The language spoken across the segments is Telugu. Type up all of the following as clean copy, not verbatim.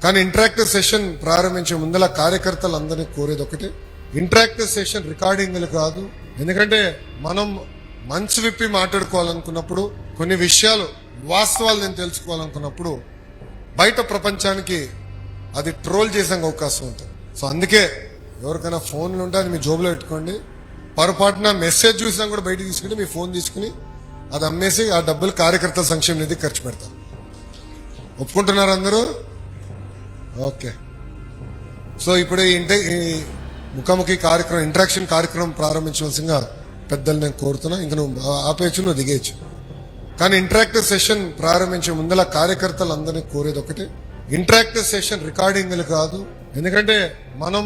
కానీ ఇంటరాక్టివ్ సెషన్ ప్రారంభించే ముందల కార్యకర్తలందరినీ కోరేది ఒకటి, ఇంటరాక్టివ్ సెషన్ రికార్డింగ్లు కాదు. ఎందుకంటే మనం మనసు విప్పి మాట్లాడుకోవాలనుకున్నప్పుడు, కొన్ని విషయాలు వాస్తవాలు నేను తెలుసుకోవాలనుకున్నప్పుడు బయట ప్రపంచానికి అది ట్రోల్ చేసే అవకాశం ఉంటుంది. సో అందుకే ఎవరికైనా ఫోన్లు ఉంటే అది మీ జోబులో పెట్టుకోండి. పొరపాటున మెసేజ్ చూసినా కూడా బయటకు తీసుకుంటే మీ ఫోన్ తీసుకుని అది అమ్మేసి ఆ డబ్బులు కార్యకర్తల సంక్షేమ నిధి ఖర్చు పెడతారు. ఒప్పుకుంటున్నారు అందరూ? ఓకే. సో ఇప్పుడు ఈ ముఖాముఖి కార్యక్రమం, ఇంటరాక్షన్ కార్యక్రమం ప్రారంభించవలసిందిగా పెద్దలు నేను కోరుతున్నా. ఇంక నువ్వు ఆపేయచ్చు, నువ్వు దిగేయచ్చు. కానీ ఇంటరాక్టివ్ సెషన్ ప్రారంభించే ముందల కార్యకర్తలందరినీ కోరేది ఒకటి, ఇంటరాక్టివ్ సెషన్ రికార్డింగ్లు కాదు. ఎందుకంటే మనం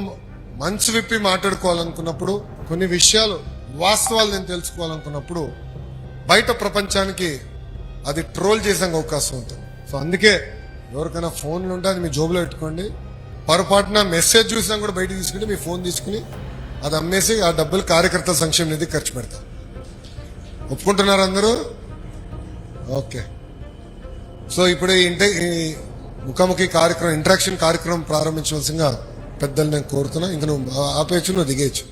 మనసు విప్పి మాట్లాడుకోవాలనుకున్నప్పుడు, కొన్ని విషయాలు వాస్తవాలు నేను తెలుసుకోవాలనుకున్నప్పుడు బయట ప్రపంచానికి అది ట్రోల్ చేసే అవకాశం ఉంటుంది. సో అందుకే ఎవరికైనా ఫోన్లు ఉంటే అది మీ జోబులో పెట్టుకోండి. పొరపాటున మెసేజ్ చూసినా కూడా బయటకు తీసుకుంటే మీ ఫోన్ తీసుకుని అది అమ్మేసి ఆ డబ్బులు కార్యకర్తల సంక్షేమ నిధి ఖర్చు పెడతారు. ఒప్పుకుంటున్నారు అందరూ? ఓకే. సో ఇప్పుడు ఈ ముఖాముఖి కార్యక్రమం, ఇంటరాక్షన్ కార్యక్రమం ప్రారంభించవలసిందిగా పెద్దలు నేను కోరుతున్నా. ఇంక నువ్వు ఆపేయచ్చు, నువ్వు దిగేయచ్చు.